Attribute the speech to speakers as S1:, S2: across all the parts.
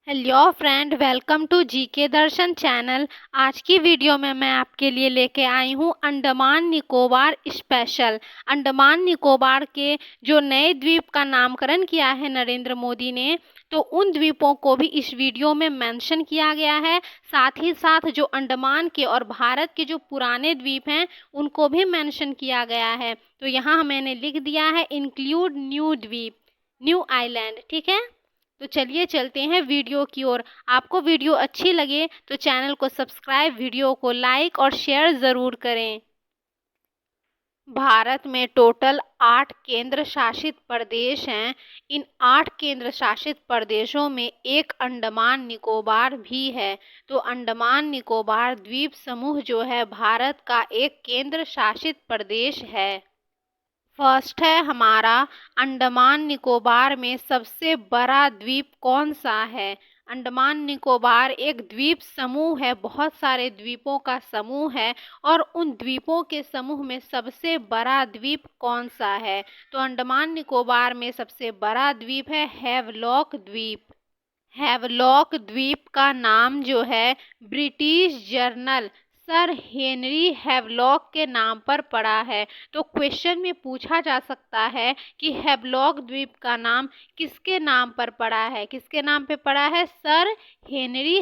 S1: Hello friend, welcome to GK Darshan channel. आज की video में मैं आपके लिए लेके आई हूँ अंडमान निकोबार स्पेशल। अंडमान निकोबार के जो नए द्वीप का नामकरण किया है नरेंद्र मोदी ने, तो उन द्वीपों को भी इस वीडियो में मेंशन किया गया है। साथ ही साथ जो अंडमान के और भारत के जो पुराने द्वीप हैं उनको भी मेंशन किया गया है। तो यहाँ मैंने लिख दिया है इंक्लूड न्यू द्वीप, न्यू आइलैंड। ठीक है, तो चलिए चलते हैं वीडियो की ओर। आपको वीडियो अच्छी लगे तो चैनल को सब्सक्राइब, वीडियो को लाइक और शेयर ज़रूर करें। भारत में टोटल 8 केंद्र शासित प्रदेश हैं। इन 8 केंद्र शासित प्रदेशों में एक अंडमान निकोबार भी है। तो अंडमान निकोबार द्वीप समूह जो है भारत का एक केंद्र शासित प्रदेश है। फर्स्ट है हमारा, अंडमान निकोबार में सबसे बड़ा द्वीप कौन सा है। अंडमान निकोबार एक द्वीप समूह है, बहुत सारे द्वीपों का समूह है। और उन द्वीपों के समूह में सबसे बड़ा द्वीप कौन सा है। तो अंडमान निकोबार में सबसे बड़ा द्वीप है हैवलॉक द्वीप। हैवलॉक द्वीप का नाम जो है British journal sir Henry Havelock के नाम पर पड़ा है। तो क्वेश्चन में पूछा जा सकता है कि हैवलॉक द्वीप का नाम किसके नाम पर पड़ा है। किसके नाम पे पड़ा है? सर हेनरी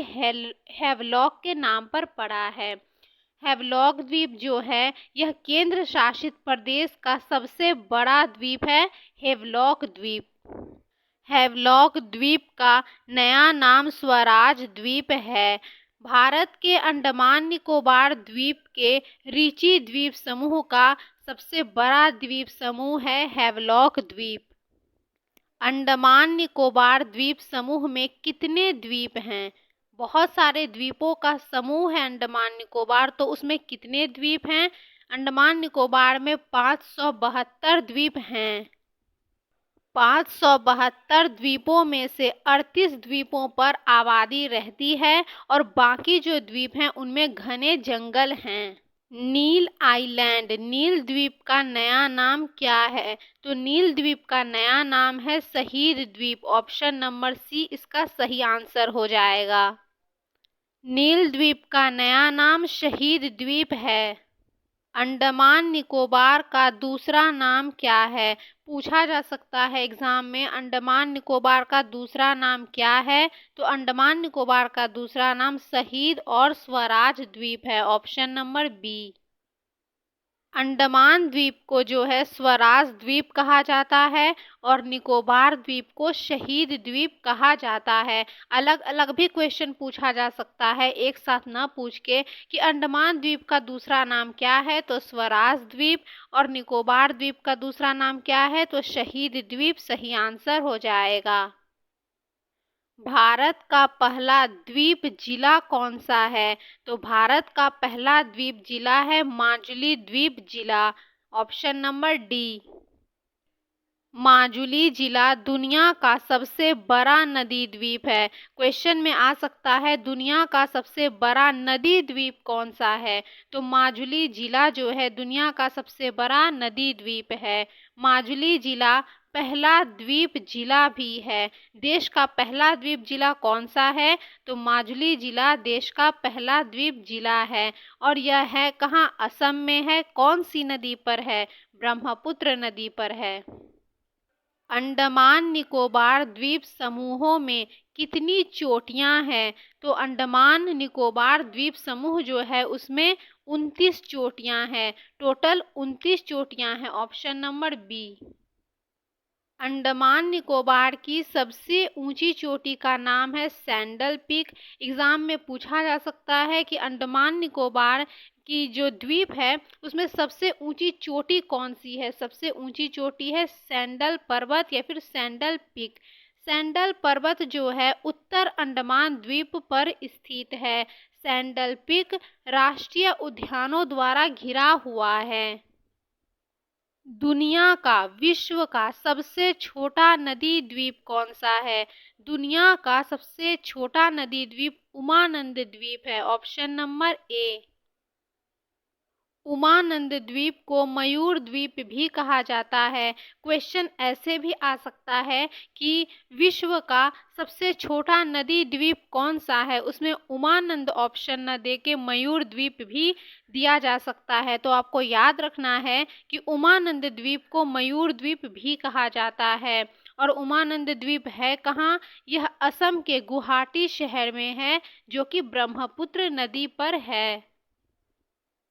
S1: हैवलॉक के नाम पर पड़ा है। हैवलॉक द्वीप जो है यह केंद्र शासित प्रदेश का सबसे बड़ा द्वीप है, हैवलॉक द्वीप। हैवलॉक द्वीप का नया नाम स्वराज द्वीप है। भारत के अंडमान निकोबार द्वीप के रिची द्वीप समूह का सबसे बड़ा द्वीप समूह है हैवलॉक द्वीप। अंडमान निकोबार द्वीप समूह में कितने द्वीप हैं? बहुत सारे द्वीपों का समूह है अंडमान निकोबार, तो उसमें कितने द्वीप हैं? अंडमान निकोबार में 572 द्वीप हैं। 572 द्वीपों में से 38 द्वीपों पर आबादी रहती है और बाकी जो द्वीप हैं उनमें घने जंगल हैं। नील आइलैंड, नील द्वीप का नया नाम क्या है? तो नील द्वीप का नया नाम है शहीद द्वीप। ऑप्शन नंबर सी इसका सही आंसर हो जाएगा। नील द्वीप का नया नाम शहीद द्वीप है। अंडमान निकोबार का दूसरा नाम क्या है? पूछा जा सकता है एग्जाम में, अंडमान निकोबार का दूसरा नाम क्या है। तो अंडमान निकोबार का दूसरा नाम शहीद और स्वराज द्वीप है। Option number B. अंडमान द्वीप को जो है स्वराज द्वीप कहा जाता है और निकोबार द्वीप को शहीद द्वीप कहा जाता है। अलग अलग भी क्वेश्चन पूछा जा सकता है, एक साथ न पूछ के, कि अंडमान द्वीप का दूसरा नाम क्या है, तो स्वराज द्वीप, और निकोबार द्वीप का दूसरा नाम क्या है, तो शहीद द्वीप सही आंसर हो जाएगा। भारत का पहला द्वीप जिला कौन सा है? तो भारत का पहला द्वीप जिला है माजुली द्वीप जिला। Option number D. माजुली जिला दुनिया का सबसे बड़ा नदी द्वीप है। क्वेश्चन में आ सकता है दुनिया का सबसे बड़ा नदी द्वीप कौन सा है। तो माजुली जिला जो है दुनिया का सबसे बड़ा नदी द्वीप है। माजुली जिला पहला द्वीप जिला भी है। देश का पहला द्वीप जिला कौन सा है? तो माजुली जिला देश का पहला द्वीप जिला है। और यह है कहाँ? असम में है। कौन सी नदी पर है? ब्रह्मपुत्र नदी पर है। अंडमान निकोबार द्वीप समूहों में कितनी चोटियां हैं? तो अंडमान निकोबार द्वीप समूह जो है उसमें 29 चोटियां हैं। टोटल 29 चोटियां हैं। Option number B. Andaman Nicobar की सबसे ऊंची चोटी का नाम है सैंडल पीक। एग्जाम में पूछा जा सकता है कि अंडमान निकोबार की जो द्वीप है उसमें सबसे ऊंची चोटी कौन सी है। सबसे ऊंची चोटी है सैंडल पर्वत या फिर सैंडल पीक। सैंडल पर्वत जो है उत्तर अंडमान द्वीप पर स्थित है। सैंडल पीक राष्ट्रीय उद्यानों द्वारा घिरा हुआ है। दुनिया का, विश्व का सबसे छोटा नदी द्वीप कौन सा है? दुनिया का सबसे छोटा नदी द्वीप उमानंद द्वीप है। Option number A. उमानंद द्वीप को मयूर द्वीप भी कहा जाता है। क्वेश्चन ऐसे भी आ सकता है कि विश्व का सबसे छोटा नदी द्वीप कौन सा है, उसमें उमानंद ऑप्शन न दे के मयूर द्वीप भी दिया जा सकता है। तो आपको याद रखना है कि उमानंद द्वीप को मयूर द्वीप भी कहा जाता है। और उमानंद द्वीप है कहाँ? यह असम के गुवाहाटी शहर में है, जो कि ब्रह्मपुत्र नदी पर है।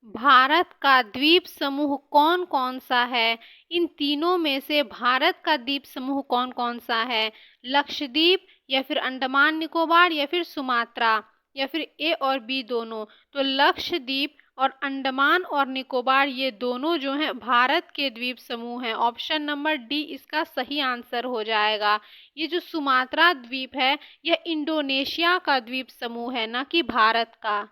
S1: भारत का द्वीप समूह कौन कौन सा है? इन तीनों में से भारत का द्वीप समूह कौन कौन सा है? लक्षद्वीप, या फिर अंडमान निकोबार, या फिर सुमात्रा, या फिर ए और बी दोनों? तो लक्षद्वीप और अंडमान और निकोबार ये दोनों जो हैं भारत के द्वीप समूह हैं। ऑप्शन नंबर डी इसका सही आंसर हो जाएगा। ये जो सुमात्रा द्वीप है यह इंडोनेशिया का द्वीप समूह है, ना कि भारत का।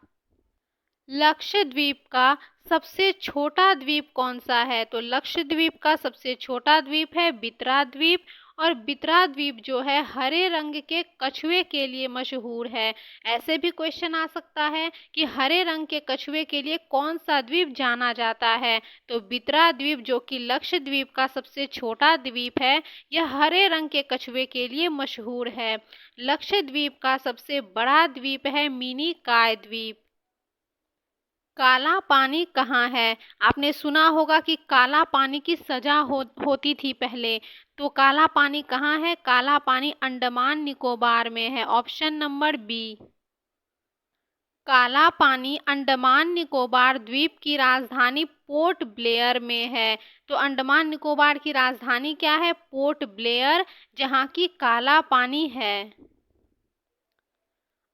S1: लक्षद्वीप का सबसे छोटा द्वीप कौन सा है? तो लक्षद्वीप का सबसे छोटा द्वीप है बितरा द्वीप। और बितरा द्वीप जो है हरे रंग के कछुए के लिए मशहूर है। ऐसे भी क्वेश्चन आ सकता है कि हरे रंग के कछुए के लिए कौन सा द्वीप जाना जाता है? तो बितरा द्वीप जो कि लक्षद्वीप का सबसे छोटा द्वीप है, यह हरे रंग के कछुए के लिए मशहूर है। लक्षद्वीप का सबसे बड़ा द्वीप है मिनी काय द्वीप। काला पानी कहाँ है? आपने सुना होगा कि काला पानी की सजा होती थी पहले। तो काला पानी कहाँ है? काला पानी अंडमान निकोबार में है। Option number B. Kala Pani Andaman Nicobar द्वीप की राजधानी पोर्ट ब्लेयर में है। तो अंडमान निकोबार की राजधानी क्या है? पोर्ट ब्लेयर, जहाँ की काला पानी है।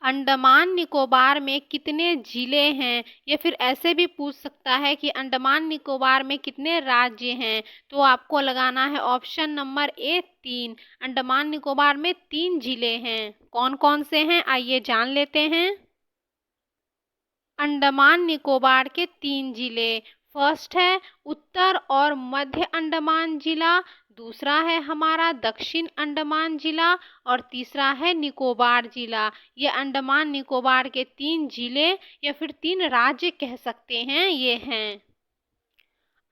S1: अंडमान निकोबार में कितने जिले हैं? या फिर ऐसे भी पूछ सकता है कि अंडमान निकोबार में कितने राज्य हैं? तो आपको लगाना है option number A 3। Andaman Nicobar में 3 जिले हैं। कौन कौन से हैं आइए जान लेते हैं। अंडमान निकोबार के 3 जिले। फर्स्ट है उत्तर और मध्य अंडमान जिला, दूसरा है हमारा दक्षिण अंडमान जिला, और तीसरा है निकोबार जिला। ये अंडमान निकोबार के 3 जिले या फिर 3 राज्य कह सकते हैं, ये हैं।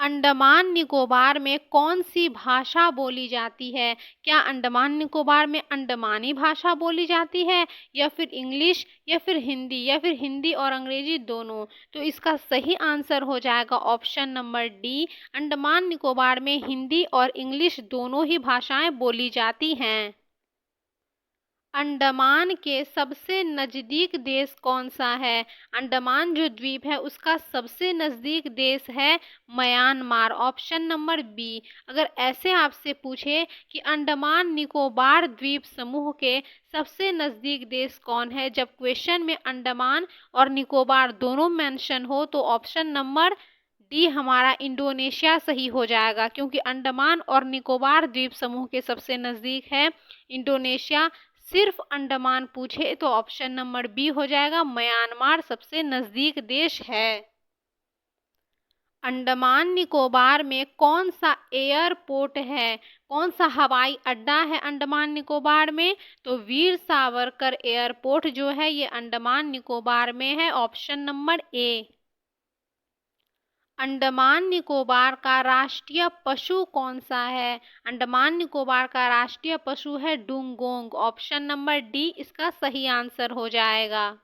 S1: अंडमान निकोबार में कौन सी भाषा बोली जाती है? क्या अंडमान निकोबार में अंडमानी भाषा बोली जाती है, या फिर इंग्लिश, या फिर हिंदी, या फिर हिंदी और अंग्रेजी दोनों? तो इसका सही आंसर हो जाएगा option number D. Andaman Nicobar में हिंदी और इंग्लिश दोनों ही भाषाएं बोली जाती हैं। अंडमान के सबसे नजदीक देश कौन सा है? अंडमान जो द्वीप है उसका सबसे नजदीक देश है म्यांमार। Option number B. अगर ऐसे आपसे पूछे कि अंडमान निकोबार द्वीप समूह के सबसे नजदीक देश कौन है, जब क्वेश्चन में अंडमान और निकोबार दोनों मेंशन हो, तो ऑप्शन नंबर डी हमारा इंडोनेशिया सही हो जाएगा, क्योंकि अंडमान और निकोबार द्वीप समूह के सबसे नजदीक है इंडोनेशिया। सिर्फ अंडमान पूछे तो ऑप्शन नंबर बी हो जाएगा, म्यांमार सबसे नजदीक देश है। अंडमान निकोबार में कौन सा एयरपोर्ट है? कौन सा हवाई अड्डा है अंडमान निकोबार में? तो वीर सावरकर एयरपोर्ट जो है ये अंडमान निकोबार में है। Option number A. Andaman Nicobar का राष्ट्रीय पशु कौन सा है? अंडमान निकोबार का राष्ट्रीय पशु है डुंगोंग। ऑप्शन नंबर डी इसका सही आंसर हो जाएगा।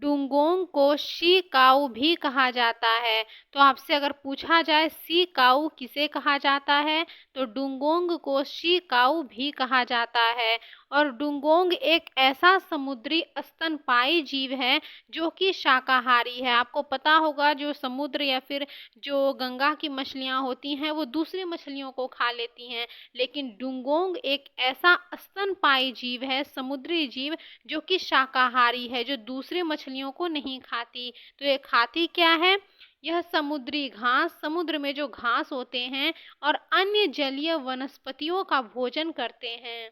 S1: डुंगोंग को शी काऊ भी कहा जाता है। तो आपसे अगर पूछा जाए सी काऊ किसे कहा जाता है, तो डुंगोंग को शी काऊ भी कहा जाता है। और डुंगोंग एक ऐसा समुद्री स्तनपायी जीव है जो कि शाकाहारी है। आपको पता होगा जो समुद्र या फिर जो गंगा की मछलियां होती हैं वो दूसरी मछलियों को खा लेती हैं, लेकिन डुंगोंग एक ऐसा स्तनपायी जीव है, समुद्री जीव, जो कि शाकाहारी है, जो दूसरी मछलियों को नहीं खाती। तो ये खाती क्या है? यह समुद्री घास, समुद्र में जो घास होते हैं और अन्य जलीय वनस्पतियों का भोजन करते हैं।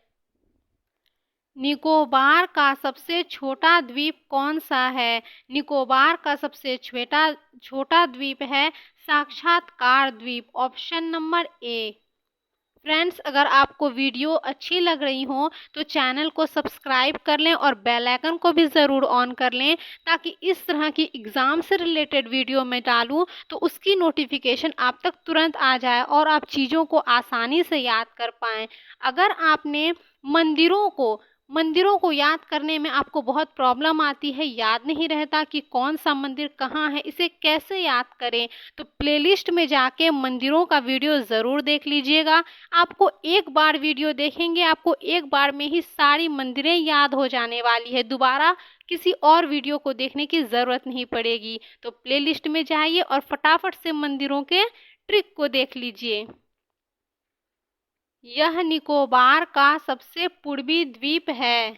S1: निकोबार का सबसे छोटा द्वीप कौन सा है? निकोबार का सबसे छोटा छोटा द्वीप है साक्षात्कार द्वीप। Option number A. फ्रेंड्स, अगर आपको वीडियो अच्छी लग रही हो तो चैनल को सब्सक्राइब कर लें और बेल आइकन को भी ज़रूर ऑन कर लें, ताकि इस तरह की एग्ज़ाम से रिलेटेड वीडियो मैं डालूं तो उसकी नोटिफिकेशन आप तक तुरंत आ जाए और आप चीज़ों को आसानी से याद कर पाएँ। अगर आपने मंदिरों को याद करने में आपको बहुत प्रॉब्लम आती है, याद नहीं रहता कि कौन सा मंदिर कहाँ है, इसे कैसे याद करें, तो प्लेलिस्ट में जाके मंदिरों का वीडियो ज़रूर देख लीजिएगा। आपको एक बार वीडियो देखेंगे, आपको एक बार में ही सारी मंदिरें याद हो जाने वाली है, दोबारा किसी और वीडियो को देखने की ज़रूरत नहीं पड़ेगी। तो प्लेलिस्ट में जाइए और फटाफट से मंदिरों के ट्रिक को देख लीजिए। यह निकोबार का सबसे पूर्वी द्वीप है।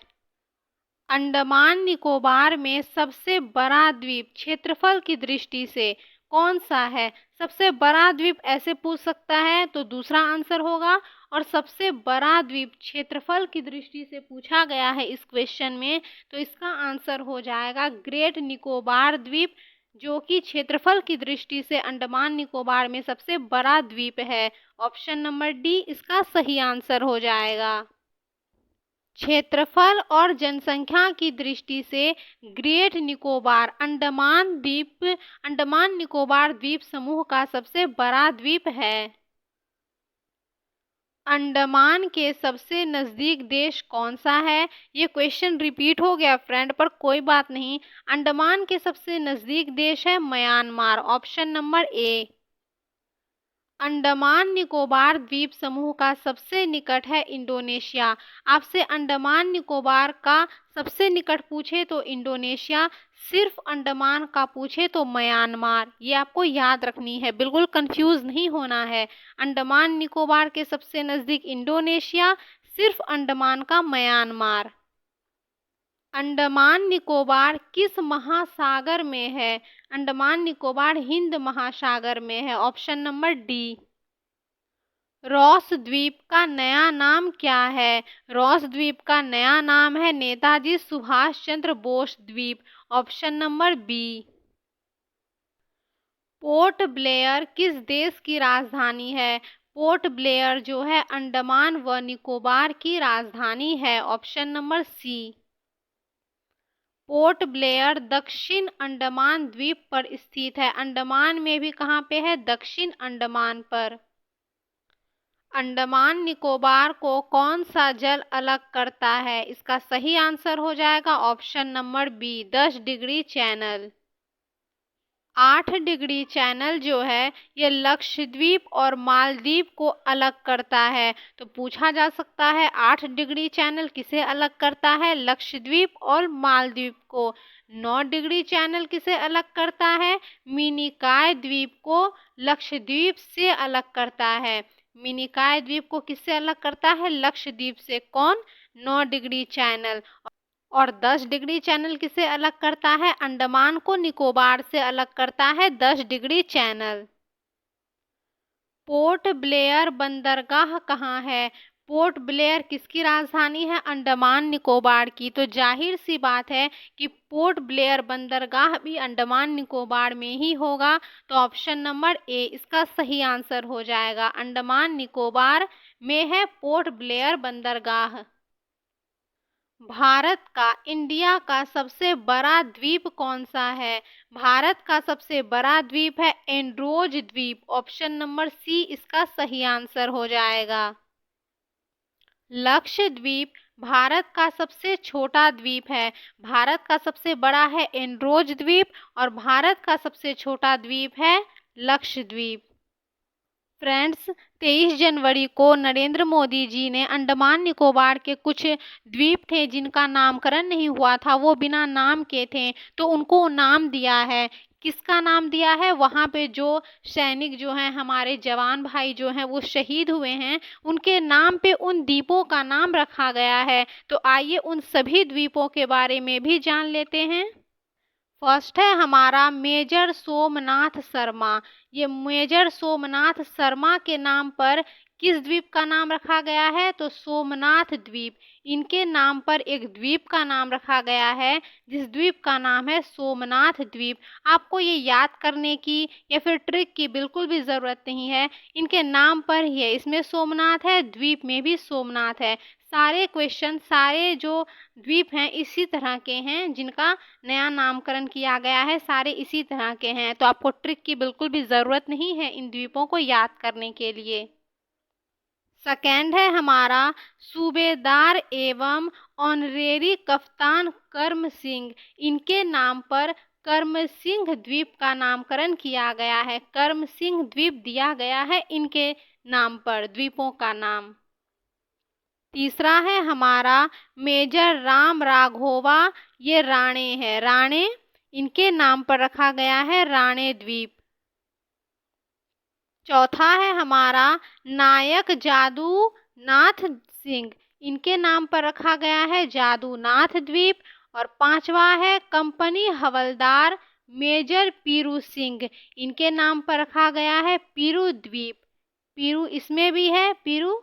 S1: अंडमान निकोबार में सबसे बड़ा द्वीप क्षेत्रफल की दृष्टि से कौन सा है? सबसे बड़ा द्वीप ऐसे पूछ सकता है तो दूसरा आंसर होगा, और सबसे बड़ा द्वीप क्षेत्रफल की दृष्टि से पूछा गया है इस क्वेश्चन में, तो इसका आंसर हो जाएगा ग्रेट निकोबार द्वीप, जो कि क्षेत्रफल की दृष्टि से अंडमान निकोबार में सबसे बड़ा द्वीप है। ऑप्शन नंबर डी इसका सही आंसर हो जाएगा। क्षेत्रफल और जनसंख्या की दृष्टि से ग्रेट निकोबार अंडमान निकोबार द्वीप समूह का सबसे बड़ा द्वीप है। अंडमान के सबसे नज़दीक देश कौन सा है? ये क्वेश्चन रिपीट हो गया फ्रेंड, पर कोई बात नहीं। अंडमान के सबसे नज़दीक देश है Myanmar. Option number A. Andaman Nicobar द्वीप समूह का सबसे निकट है इंडोनेशिया। आपसे अंडमान निकोबार का सबसे निकट पूछे तो इंडोनेशिया, सिर्फ अंडमान का पूछे तो म्यांमार। ये आपको याद रखनी है, बिल्कुल कंफ्यूज नहीं होना है। अंडमान निकोबार के सबसे नज़दीक इंडोनेशिया, सिर्फ अंडमान का म्यांमार। अंडमान निकोबार किस महासागर में है? अंडमान निकोबार हिंद महासागर में है। Option number D. रॉस द्वीप का नया नाम क्या है? रॉस द्वीप का नया नाम है नेताजी सुभाष चंद्र बोस द्वीप। Option number B. Port Blair किस देश की राजधानी है? पोर्ट ब्लेयर जो है अंडमान व निकोबार की राजधानी है। Option number C. Port Blair दक्षिण अंडमान द्वीप पर स्थित है। अंडमान में भी कहाँ पे है? दक्षिण अंडमान पर। अंडमान निकोबार को कौन सा जल अलग करता है? इसका सही आंसर हो जाएगा option number B, 10 degree channel. 8 degree channel जो है ये लक्षद्वीप और मालदीव को अलग करता है। तो पूछा जा सकता है 8 डिग्री चैनल किसे अलग करता है? लक्षद्वीप और मालदीव को। 9 डिग्री चैनल किसे अलग करता है? मिनिकॉय द्वीप को लक्षद्वीप से अलग करता है। मिनिकॉय द्वीप को किससे अलग करता है? लक्षद्वीप से। कौन? 9 डिग्री चैनल। और 10 डिग्री चैनल किसे अलग करता है? अंडमान को निकोबार से अलग करता है 10 डिग्री चैनल। पोर्ट ब्लेयर बंदरगाह कहाँ है? पोर्ट ब्लेयर किसकी राजधानी है? अंडमान निकोबार की। तो जाहिर सी बात है कि पोर्ट ब्लेयर बंदरगाह भी अंडमान निकोबार में ही होगा। तो ऑप्शन नंबर ए इसका सही आंसर हो जाएगा। अंडमान निकोबार में है पोर्ट ब्लेयर बंदरगाह। भारत का इंडिया का सबसे बड़ा द्वीप कौन सा है? भारत का सबसे बड़ा द्वीप है एंड्रोज द्वीप। ऑप्शन नंबर सी इसका सही आंसर हो जाएगा। लक्षद्वीप भारत का सबसे छोटा द्वीप है। भारत का सबसे बड़ा है एंड्रोज द्वीप और भारत का सबसे छोटा द्वीप है लक्षद्वीप। फ्रेंड्स, 23 जनवरी को नरेंद्र मोदी जी ने अंडमान निकोबार के कुछ द्वीप थे जिनका नामकरण नहीं हुआ था, वो बिना नाम के थे, तो उनको नाम दिया है। किसका नाम दिया है? वहाँ पे जो सैनिक जो हैं, हमारे जवान भाई जो हैं वो शहीद हुए हैं, उनके नाम पे उन द्वीपों का नाम रखा गया है। तो आइए उन सभी द्वीपों के बारे में भी जान लेते हैं। फर्स्ट है हमारा मेजर सोमनाथ शर्मा। ये मेजर सोमनाथ शर्मा के नाम पर किस द्वीप का नाम रखा गया है? तो सोमनाथ द्वीप। इनके नाम पर एक द्वीप का नाम रखा गया है, जिस द्वीप का नाम है सोमनाथ द्वीप। आपको ये याद करने की या फिर ट्रिक की बिल्कुल भी ज़रूरत नहीं है, इनके नाम पर ही है। इसमें सोमनाथ है, द्वीप में भी सोमनाथ है। सारे क्वेश्चन, सारे जो द्वीप हैं इसी तरह के हैं, जिनका नया नामकरण किया गया है, सारे इसी तरह के हैं। तो आपको ट्रिक की बिल्कुल भी ज़रूरत नहीं है इन द्वीपों को याद करने के लिए। सेकेंड है हमारा सूबेदार एवं ऑनरेरी कप्तान करम सिंह। इनके नाम पर करम सिंह द्वीप का नामकरण किया गया है। करम सिंह द्वीप दिया गया है इनके नाम पर, द्वीपों का नाम। तीसरा है हमारा मेजर राम राघोवा, ये राणे है, राणे, इनके नाम पर रखा गया है राणे द्वीप। चौथा है हमारा नायक जादूनाथ सिंह, इनके नाम पर रखा गया है जादूनाथ द्वीप। और पांचवा है कंपनी हवलदार मेजर पीरू सिंह, इनके नाम पर रखा गया है पीरू द्वीप। पीरू इसमें भी है, पीरू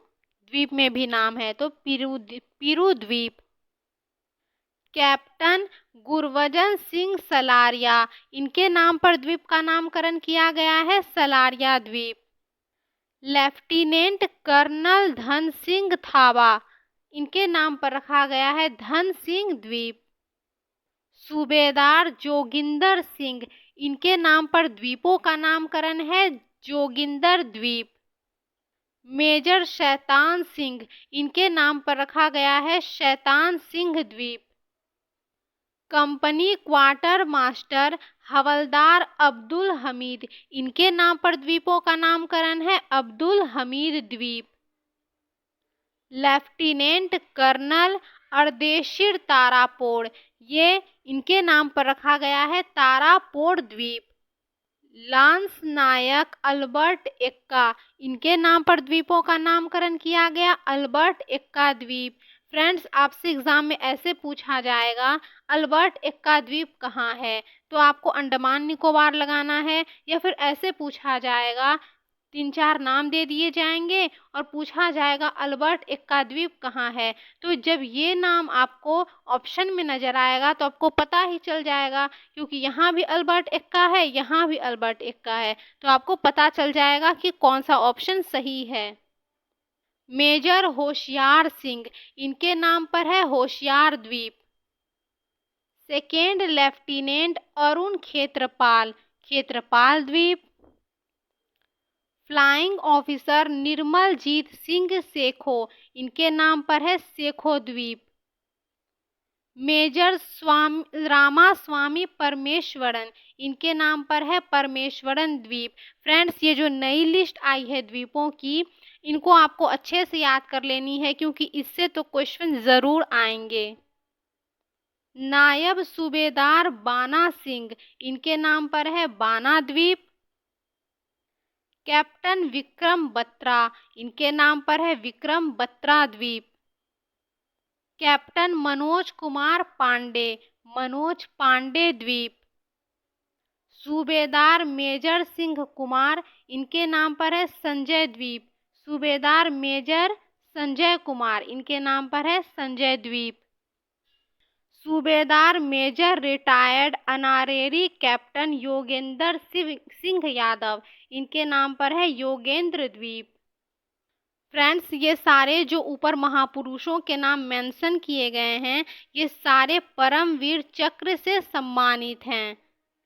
S1: द्वीप में भी नाम है, तो पीरू द्वीप। कैप्टन गुरबचन सिंह सलारिया, इनके नाम पर द्वीप का नामकरण किया गया है सलारिया द्वीप। लेफ्टिनेंट कर्नल धन सिंह थाबा, इनके नाम पर रखा गया है धन सिंह द्वीप। सूबेदार जोगिंदर सिंह, इनके नाम पर द्वीपों का नामकरण है जोगिंदर द्वीप। मेजर शैतान सिंह, इनके नाम पर रखा गया है शैतान सिंह द्वीप। कंपनी क्वार्टर मास्टर हवलदार अब्दुल हमीद, इनके नाम पर द्वीपों का नामकरण है अब्दुल हमीद द्वीप। लेफ्टिनेंट कर्नल अर्देशीर तारापोड़, ये इनके नाम पर रखा गया है तारापोड़ द्वीप। लांस नायक अल्बर्ट एक्का, इनके नाम पर द्वीपों का नामकरण किया गया अल्बर्ट एक्का द्वीप। फ्रेंड्स, आपसे एग्जाम में ऐसे पूछा जाएगा अल्बर्ट एक्का द्वीप कहाँ है, तो आपको अंडमान निकोबार लगाना है, या फिर ऐसे पूछा जाएगा 3-4 नाम दे दिए जाएंगे और पूछा जाएगा अल्बर्ट एक्का द्वीप कहाँ है। तो जब ये नाम आपको ऑप्शन में नजर आएगा तो आपको पता ही चल जाएगा, क्योंकि यहाँ भी अल्बर्ट एक्का है, यहाँ भी अल्बर्ट एक्का है, तो आपको पता चल जाएगा कि कौन सा ऑप्शन सही है। मेजर होशियार सिंह, इनके नाम पर है होशियार द्वीप। सेकेंड लेफ्टिनेंट अरुण खेत्रपाल, खेत्रपाल द्वीप। फ्लाइंग ऑफिसर निर्मलजीत सिंह सेखो, इनके नाम पर है सेखो द्वीप। मेजर रामास्वामी परमेश्वरन, इनके नाम पर है परमेश्वरन द्वीप। फ्रेंड्स, ये जो नई लिस्ट आई है द्वीपों की, इनको आपको अच्छे से याद कर लेनी है, क्योंकि इससे तो क्वेश्चन जरूर आएंगे। नायब सूबेदार बाना सिंह, इनके नाम पर है बाना द्वीप। कैप्टन विक्रम बत्रा, इनके नाम पर है विक्रम बत्रा द्वीप। कैप्टन मनोज कुमार पांडे, मनोज पांडे द्वीप। सूबेदार मेजर सिंह कुमार, इनके नाम पर है संजय द्वीप। सूबेदार मेजर संजय कुमार, इनके नाम पर है Sanjay Dweep. Subedar major retired honorary captain Yogendra Singh Yadav, इनके नाम पर है योगेंद्र द्वीप। फ्रेंड्स, ये सारे जो ऊपर महापुरुषों के नाम मेंशन किए गए हैं, ये सारे परमवीर चक्र से सम्मानित हैं।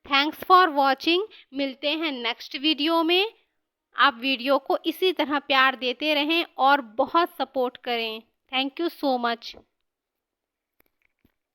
S1: Thanks for watching. मिलते हैं नेक्स्ट वीडियो में। आप वीडियो को इसी तरह प्यार देते रहें और बहुत सपोर्ट करें। Thank you so much.